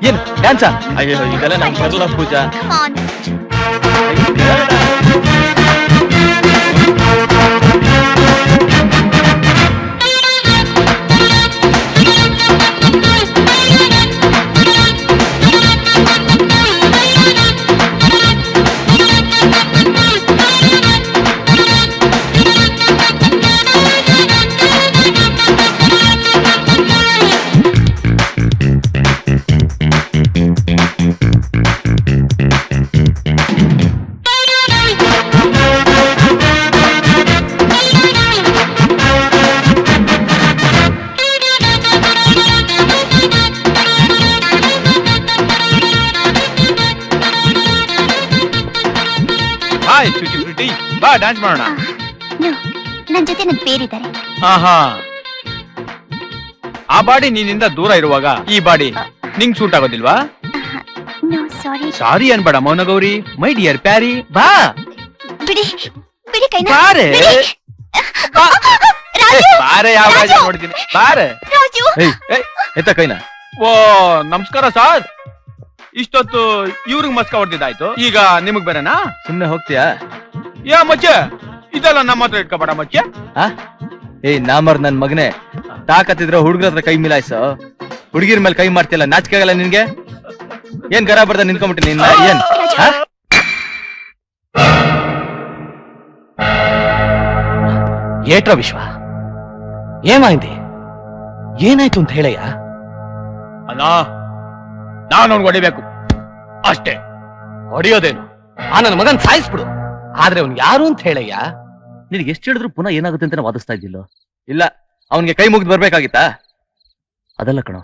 ಏನು ಡ್ಯಾನ್ಸಾ? ಅಯ್ಯೋ ಇದೆಲ್ಲ ನಮ್ಗೆ ಬರಲ್ಲ ಪೂಜಾ. ಬಾ ಡ್ಯಾನ್ಸ್ ಮಾಡೋಣ. ನನ್ ಜೊತೆ ನನ್ ಬೇರಿದ್ದಾರೆ. ಆ ಬಾಡಿ ನಿನ್ನಿಂದ ದೂರ ಇರುವಾಗ ಈ ಬಾಡಿ ನಿಂಗ್ ಸೂಟ್ ಆಗೋದಿಲ್ವಾ? Sorry ಅನ್ಬೇಡ ಮೌನಗೌರಿ, my dear ಪ್ಯಾರಿ. ಬಾ ಬಿಡಿ ಬಿಡಿ ಕೈನ. ಬಾರೆ ಬಾರೆ, ಯಾವ ನೋಡ್ತೀನಿ ಬಾರೆ. ಎತ್ತ ಕೈನ. ಓ ನಮಸ್ಕಾರ ಸಾರ್. ಇಷ್ಟೊತ್ತು ಇವ್ರಿಗೆ ಮಸ್ಕ ಹೊಡ್ದಿದ್ದಾಯ್ತು, ಈಗ ನಿಮಗ್ ಬೇರೆನಾ? ಸುಮ್ನೆ ಹೋಗ್ತೀಯಾ? ಯಾ ಮಚ್ಚೆ, ಇದೆಲ್ಲ ನಮ್ಮ ಹತ್ರ ಇಟ್ಕೋಬೇಡ ಮಚ್ಚೆ. ಏಯ್ ನಾಮರ್ ನನ್ ಮಗನೇ, ತಾಕತ್ತಿದ್ರೆ ಹುಡುಗರ ಹತ್ರ ಕೈ ಮಿಲಾಯ್ಸು, ಹುಡುಗಿರ ಮೇಲೆ ಕೈ ಮಾಡ್ತಿಯಲ್ಲ, ನಾಚಿಕೆ ಆಗಲ್ಲ ನಿನ್ಗೆ? ಏನ್ ಗರ ಬರ್ದ ನಿನ್ಕೊಂಬಿಟ್ಟಿ ನಿನ್ನ? ಏನ್ ಏಟ್ರ ವಿಶ್ವ, ಏಮಾಯ್ತಿ? ಏನಾಯ್ತು ಅಂತ ಹೇಳಯ್ಯ. ಅಲ್ಲ ನಾನು ಅವ್ನಿಗೆ ಹೊಡಿಬೇಕು ಅಷ್ಟೇ. ಹೊಡಿಯೋದೇನು, ಆ ನನ್ನ ಮಗನ್ ಸಾಯಿಸ್ಬಿಡು, ಆದ್ರೆ ಅವ್ನು ಯಾರು ಅಂತ ಹೇಳಯ್ಯ. ನಿನಗೆ ಎಷ್ಟು ಹೇಳಿದ್ರು ಪುನಃ ಏನಾಗುತ್ತೆ ಅಂತ ವಾದಿಸ್ತಾ ಇದ್ದಿಲ್ಲ. ಇಲ್ಲ, ಅವನಿಗೆ ಕೈ ಮುಗಿದು ಬರ್ಬೇಕಾಗಿತ್ತಾ? ಅದಲ್ಲ ಕಣೋ,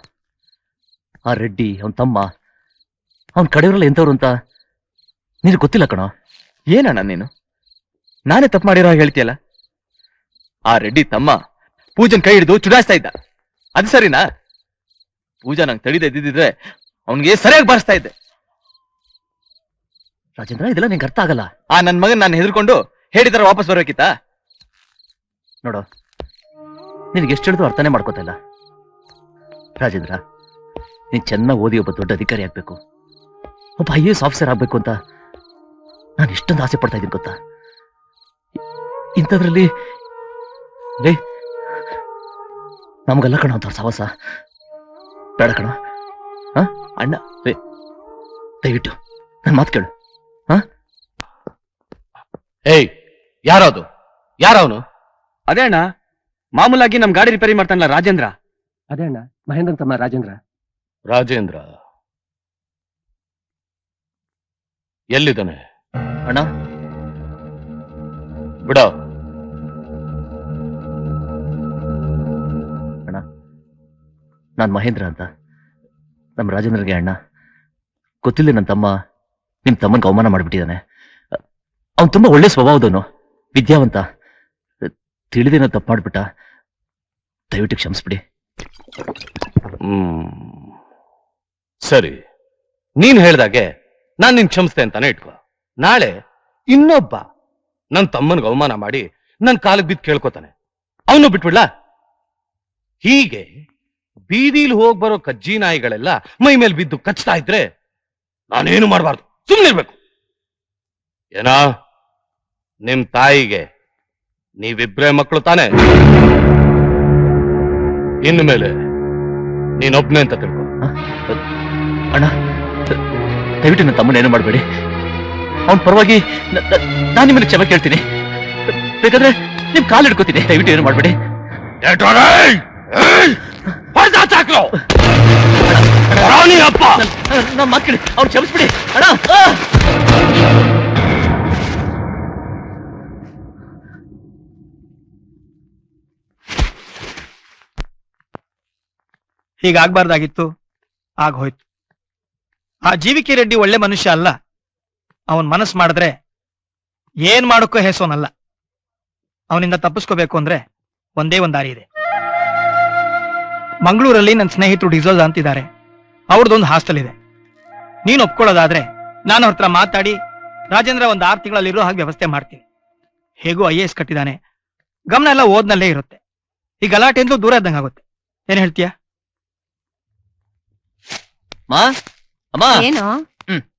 ಆ ರೆಡ್ಡಿ ಅವನ್ ತಮ್ಮ, ಅವನ್ ಕಡೆಯವರೆಲ್ಲ ಎಂತವ್ರು ಅಂತ ನಿನಗೆ ಗೊತ್ತಿಲ್ಲ ಕಣೋ. ಏನಣ್ಣ ನೀನು, ನಾನೇ ತಪ್ಪು ಮಾಡಿರೋ ಹೇಳ್ತೀಯಲ್ಲ. ಆ ರೆಡ್ಡಿ ತಮ್ಮ ಪೂಜನ್ ಕೈ ಹಿಡಿದು ಚುಡಾಯಿಸ್ತಾ ಇದ್ದ, ಅದು ಸರಿನಾ? ಪೂಜಾ ನಂಗೆ ತಡಿದ ಇದ್ದಿದ್ರೆ ಅವನಿಗೆ ಸರಿಯಾಗಿ ಬಾರಿಸ್ತಾ ಇದ್ದೆ. ರಾಜೇಂದ್ರ, ಇದೆಲ್ಲ ನಿಂಗೆ ಅರ್ಥ ಆಗಲ್ಲ. ಆ ನನ್ ಮಗನ್ ನಾನು ಹೆದರ್ಕೊಂಡು ಹೇಳಿದಾರ ವಾಪಸ್ ಬರ್ಬೇಕಿತ್ತಾ? ನೋಡು, ನಿನ್ಗೆ ಎಷ್ಟು ಹೇಳಿದ್ರು ಅರ್ಥನೇ ಮಾಡ್ಕೋತಾ ಇಲ್ಲ. ರಾಜೇಂದ್ರ, ನೀನ್ ಚೆನ್ನಾಗಿ ಓದಿ ಒಬ್ಬ ದೊಡ್ಡ ಅಧಿಕಾರಿ ಆಗ್ಬೇಕು, ಒಬ್ಬ IAS ಆಫೀಸರ್ ಆಗ್ಬೇಕು ಅಂತ ನಾನು ಎಷ್ಟೊಂದು ಆಸೆ ಪಡ್ತಾ ಇದ್ದೀನಿ ಗೊತ್ತಾ? ಇಂಥದ್ರಲ್ಲಿ ನಮಗೆಲ್ಲ ಕಣ ಅಂತ ಸವಾಸ ಬೇಡ ಕಣ. ಅಣ್ಣ ದಯವಿಟ್ಟು ನನ್ನ ಮಾತು ಕೇಳು. ಏಯ್, ಯಾರದು? ಯಾರವನು? ಅದೇ ಅಣ್ಣ, ಮಾಮೂಲಾಗಿ ನಮ್ ಗಾಡಿ ರಿಪೇರಿ ಮಾಡ್ತಾನಲ್ಲ ರಾಜೇಂದ್ರ. ಅದೇ ಅಣ್ಣ, ಮಹೇಂದ್ರ ತಮ್ಮ ರಾಜೇಂದ್ರ. ರಾಜೇಂದ್ರ ಎಲ್ಲಿದ್ದಾನೆ? ಅಣ್ಣ ಬಿಡ. ಅಣ್ಣ, ನಾನ್ ಮಹೇಂದ್ರ ಅಂತ, ನಮ್ಮ ರಾಜೇಂದ್ರಗೆ ಅಣ್ಣ. ಗೊತ್ತಿಲ್ಲ, ನನ್ನ ತಮ್ಮ ನಿಮ್ ತಮ್ಮನ್ಗೆ ಅವಮಾನ ಮಾಡ್ಬಿಟ್ಟಿದ್ದಾನೆ. ಅವನ್ ತುಂಬಾ ಒಳ್ಳೆ ಸ್ವಭಾವದವನು, ವಿದ್ಯಾವಂತ. ತಿಳಿದೇನೋ ತಪ್ಪು ಮಾಡ್ಬಿಟ್ಟ, ದಯವಿಟ್ಟು ಕ್ಷಮಿಸ್ಬಿಡಿ. ಸರಿ, ನೀನ್ ಹೇಳ್ದಾಗೆ ನಾನ್ ನಿನ್ ಕ್ಷಮಿಸ್ತೆ ಅಂತಾನೆ ಇಟ್ಕೋ. ನಾಳೆ ಇನ್ನೊಬ್ಬ ನನ್ ತಮ್ಮನ್ಗೆ ಅವಮಾನ ಮಾಡಿ ನನ್ ಕಾಲಿಗೆ ಬಿದ್ದು ಕೇಳ್ಕೊತಾನೆ, ಅವನು ಬಿಟ್ಬಿಡ್ಲಾ? ಹೀಗೆ ಬೀದಿಲಿ ಹೋಗ್ ಬರೋ ಕಜ್ಜಿ ನಾಯಿಗಳೆಲ್ಲ ಮೈ ಮೇಲೆ ಬಿದ್ದು ಕಚ್ತಾ ಇದ್ರೆ ನಾನೇನು ಮಾಡಬಾರ್ದು, ಸುಮ್ಮನಿರ್ಬೇಕು. ಏನಾ, ನಿಮ್ ತಾಯಿಗೆ ನೀವಿಬ್ರೇ ಮಕ್ಕಳು ತಾನೆ? ಇನ್ನು ಮೇಲೆ ನೀನೊಬ್ನೇ ಅಂತ ತಿಳ್ಕೊ. ಅಣ್ಣ, ದಯವಿಟ್ಟು ನನ್ನ ತಮ್ಮನ ಏನು ಮಾಡಬೇಡಿ. ಅವನ ಪರವಾಗಿ ನಾನು ನಿಮ್ಮನ್ನ ಕ್ಷಮೆ ಕೇಳ್ತೀನಿ. ಬೇಕಾದ್ರೆ ನಿಮ್ ಕಾಲು ಹಿಡ್ಕೋತೀನಿ, ದಯವಿಟ್ಟು ಏನು ಮಾಡಬೇಡಿ. ನಮ್ಮ ಮಕ್ಕಳು ಅವ್ನು ಕ್ಷಮಿಸ್ಬಿಡಿ ಅಣ್ಣ. ಹೀಗಾಗ್ಬಾರ್ದಾಗಿತ್ತು, ಆಗೋಯ್ತು. ಆ ಜೀವಿಕೆ ರೆಡ್ಡಿ ಒಳ್ಳೆ ಮನುಷ್ಯ ಅಲ್ಲ. ಅವನ್ ಮನಸ್ಸು ಮಾಡಿದ್ರೆ ಏನ್ ಮಾಡೋಕ್ಕೂ ಹೆಸೋನಲ್ಲ. ಅವನಿಂದ ತಪ್ಪಿಸ್ಕೋಬೇಕು ಅಂದ್ರೆ ಒಂದೇ ಒಂದ್ ದಾರಿ ಇದೆ. ಮಂಗಳೂರಲ್ಲಿ ನನ್ನ ಸ್ನೇಹಿತರು ಡಿಸೋಜ್ ಅಂತಿದ್ದಾರೆ, ಅವ್ರದ್ದೊಂದು ಹಾಸ್ಟೆಲ್ ಇದೆ. ನೀನು ಒಪ್ಕೊಳ್ಳೋದಾದ್ರೆ ನಾನು ಅವ್ರ ಹತ್ರ ಮಾತಾಡಿ ರಾಜೇಂದ್ರ ಒಂದು 6 ತಿಂಗಳಲ್ಲಿರೋ ಹಾಗೆ ವ್ಯವಸ್ಥೆ ಮಾಡ್ತೀನಿ. ಹೇಗೂ IAS ಕಟ್ಟಿದ್ದಾನೆ, ಗಮನ ಎಲ್ಲ ಓದ್ನಲ್ಲೇ ಇರುತ್ತೆ. ಈ ಗಲಾಟೆಯಿಂದಲೂ ದೂರ ಇದ್ದಂಗಾಗುತ್ತೆ. ಏನ್ ಹೇಳ್ತೀಯ? ಮಾ ಅಮ್ಮ ಏನು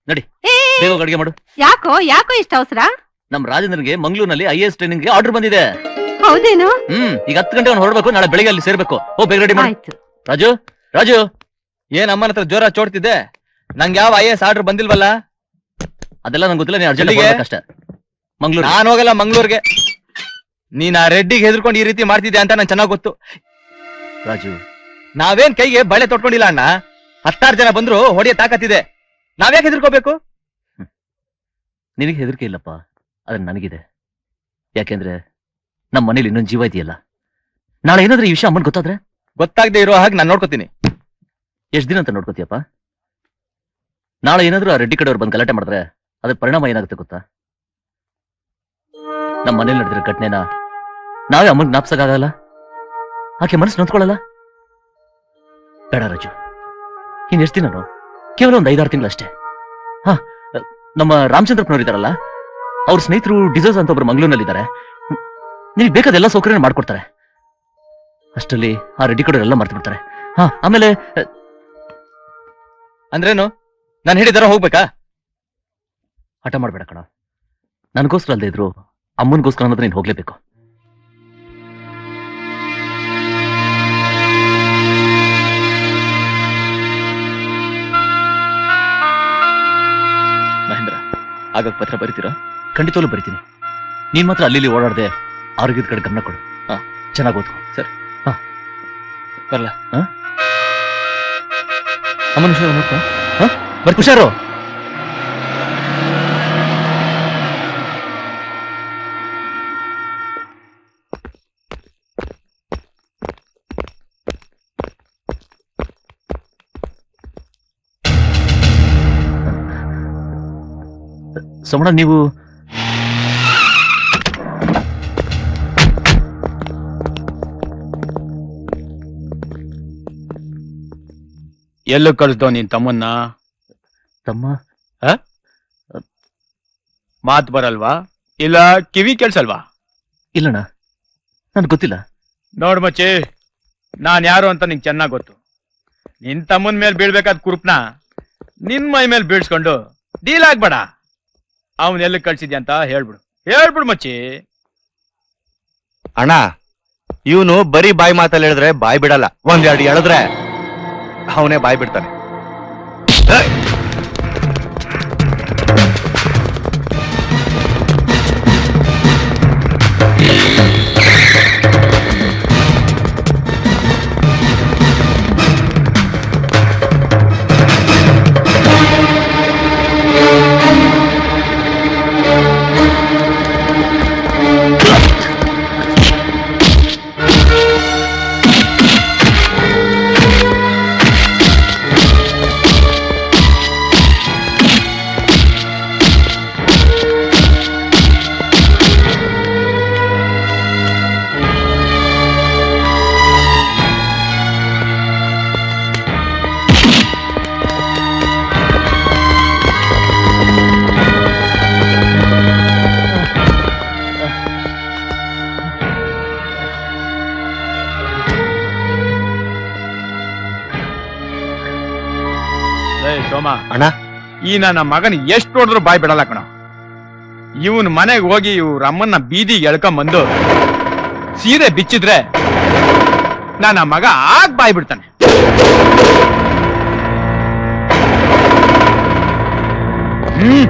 ನಡಿ ಏ, ಬೇಗ ಅಡಿಗೆ ಮಾಡು. ಯಾಕೋ ಇಷ್ಟ ಅವಸರ? ನಮ್ ರಾಜೇಂದ್ರನ್ಗೆ ಮಂಗಳೂರಿನಲ್ಲಿ IAS ಟ್ರೈನಿಂಗ್ ಆರ್ಡರ್ ಬಂದಿದೆ. ಹೌದೇನು? ಈಗ 10 ಗಂಟೆ ಅವ್ನು ಹೊರಡ್ಬೇಕು, ನಾಳೆ ಬೆಳಿಗ್ಗೆ ಅಲ್ಲಿ ಸೇರ್ಬೇಕು. ಬೇಗ ರೆಡಿ ಮಾಡಿ. ಆಯ್ತು. ರಾಜು ಏನ್ ಅಮ್ಮನ ಹತ್ರ ಜೋರ ಚೋಡ್ತಿದ್ದೆ? ನಂಗೆ ಯಾವ IAS ಆರ್ಡರ್ ಬಂದಿಲ್ವಲ್ಲ? ಅದೆಲ್ಲ ನಂಗೆ ಗೊತ್ತಿಲ್ಲ, ನೀನ್ ಅರ್ಜೆಂಟ್ ಅಷ್ಟೇ. ಮಂಗ್ಳೂರ್ ನಾನು ಹೋಗಲ್ಲ ಮಂಗ್ಳೂರ್ಗೆ. ನೀನ್ ಆ ರೆಡ್ಡಿಗೆ ಹೆದರ್ಕೊಂಡು ಈ ರೀತಿ ಮಾಡ್ತಿದ್ದೆ ಅಂತ ನಂಗೆ ಚೆನ್ನಾಗ್ ಗೊತ್ತು. ರಾಜು, ನಾವೇನ್ ಕೈಗೆ ಬಳೆ ತೊಟ್ಕೊಂಡಿಲ್ಲ ಅಣ್ಣ. 16 ಜನ ಬಂದ್ರು ಹೊಡೆಯ ತಾಕತ್ತಿದೆ. ನಾವ್ಯಾಕೆ ಹೆದರ್ಕೋಬೇಕು? ನಿನಗೆ ಹೆದರಿಕೆ ಇಲ್ಲಪ್ಪ, ಅದ್ರ ನನಗಿದೆ. ಯಾಕೆಂದ್ರೆ ನಮ್ಮ ಮನೇಲಿ ಇನ್ನೊಂದು ಜೀವ ಇದೆಯಲ್ಲ. ನಾಳೆ ಏನಾದ್ರೂ ಈ ವಿಷಯ ಅಮ್ಮನ್ ಗೊತ್ತಾದ್ರೆ? ಗೊತ್ತಾಗದೆ ಇರೋ ಹಾಗೆ ನಾನು ನೋಡ್ಕೋತೀನಿ. ಎಷ್ಟ್ ದಿನ ಅಂತ ನೋಡ್ಕೋತೀಯಪ್ಪ? ನಾಳೆ ಏನಾದ್ರೂ ಆ ರೆಡ್ಡಿ ಕಡೆಯವ್ರು ಬಂದು ಗಲಾಟೆ ಮಾಡಿದ್ರೆ ಅದ್ರ ಪರಿಣಾಮ ಏನಾಗುತ್ತೆ ಗೊತ್ತಾ? ನಮ್ಮ ಮನೇಲಿ ನಡೆದಿರೋ ಘಟನೆನ ನಾವೇ ಅಮ್ಮನ್ ಜ್ಞಾಪಿಸಕ್ಕಾಗಲ್ಲ. ಆಕೆ ಮನಸ್ಸು ನೊಂದ್ಕೊಳ್ಳಲ್ಲ. ಬೇಡ ರಾಜು, ಇನ್ ಎಷ್ಟು ದಿನ? ಕೇವಲ ಒಂದು 5-6 ತಿಂಗಳಷ್ಟೇ. ಹಾ, ನಮ್ಮ ರಾಮಚಂದ್ರಪ್ಪನವ್ರು ಇದಾರಲ್ಲ, ಅವ್ರ ಸ್ನೇಹಿತರು ಡಿಸೋಸ್ ಅಂತ ಒಬ್ರು ಮಂಗಳೂರಿನಲ್ಲಿದ್ದಾರೆ. ನಿನಗೆ ಬೇಕಾದೆಲ್ಲ ಸೌಕರ್ಯ ಮಾಡ್ಕೊಡ್ತಾರೆ. ಅಷ್ಟರಲ್ಲಿ ಆ ರೆಡ್ಡಿ ಕಡೆ ಎಲ್ಲ ಮರ್ತು ಬಿಡ್ತಾರೆ. ಹಾ, ಆಮೇಲೆ ಅಂದ್ರೇನು? ನಾನು ಹೇಳಿದಾರ ಹೋಗ್ಬೇಕಾ? ಹಠ ಮಾಡ್ಬೇಡ ಕಣ. ನನಗೋಸ್ಕರ ಅಲ್ಲದೆ ಇದ್ರು ಅಮ್ಮನಿಗೋಸ್ಕರ ಅನ್ನೋದ್ರೆ ನೀನು ಹೋಗ್ಲೇಬೇಕು. ಮಹೇಂದ್ರ, ಆಗಾಗ ಪತ್ರ ಬರಿತೀರಾ? ಖಂಡಿತವಲ್ಲೂ ಬರಿತೀನಿ. ನೀನ್ ಮಾತ್ರ ಅಲ್ಲಿ ಓಡಾಡದೆ ಆರೋಗ್ಯದ ಕಡೆ ಗಮನ ಕೊಡು. ಹಾ, ಚೆನ್ನಾಗಿ ಓದ್ಕೊ. ಸರಿ. ಹಾ, ಬರಲ್ಲ. ಅಮ್ಮನ ಹುಷಾರು ನೋಡ್ಕೊ. ಹಾ, ಬರ್ತಿ ಹುಷಾರು. ಸೋಮಣ್ಣ, ನೀವು ಎಲ್ಲೂ ಕಳಿಸ್ದೋ ನೀನ್ ತಮ್ಮನ್ನ? ತಮ್ಮ ಮಾತ್ ಬರಲ್ವಾ? ಇಲ್ಲ ಕಿವಿ ಕೇಳ್ಸಲ್ವಾ? ಇಲ್ಲಣ್ಣ, ನನ್ಗೆ ಗೊತ್ತಿಲ್ಲ. ನೋಡ್ ಮಚ್ಚಿ, ನಾನ್ ಯಾರು ಅಂತ ನಿಂಗೆ ಚೆನ್ನಾಗ್ ಗೊತ್ತು. ನಿನ್ ತಮ್ಮನ್ ಮೇಲೆ ಬೀಳ್ಬೇಕಾದ ಕುರುಪ್ನ ನಿನ್ ಮೈ ಮೇಲೆ ಬೀಳ್ಸ್ಕೊಂಡು ಡೀಲ್ ಆಗ್ಬೇಡ. ಅವನ್ ಎಲ್ಲಿ ಕಳ್ಸಿದ್ಯ ಅಂತ ಹೇಳ್ಬಿಡು ಮಚ್ಚಿ. ಅಣ್ಣ, ಇವನು ಬರೀ ಬಾಯಿ ಮಾತಲ್ಲಿ ಹೇಳಿದ್ರೆ ಬಾಯಿ ಬಿಡಲ್ಲ. 1-2 ಎಳೆದ್ರೆ ಅವನೇ ಬಾಯಿ ಬಿಡ್ತಾನೆ. ಸೋಮ ಅಣ್ಣ, ಈ ನನ್ನ ಮಗನ್ ಎಷ್ಟು ನೋಡಿದ್ರು ಬಾಯ್ ಬಿಡಲ್ಲ ಕಣ. ಇವನ್ ಮನೆಗೆ ಹೋಗಿ ಇವ್ರ ಅಮ್ಮನ್ನ ಬೀದಿಗೆ ಎಳ್ಕೊಂಬಂದು ಸೀರೆ ಬಿಚ್ಚಿದ್ರೆ ನನ್ನ ಮಗ ಆಗ್ ಬಾಯ್ ಬಿಡ್ತಾನೆ. ಹ್ಮ್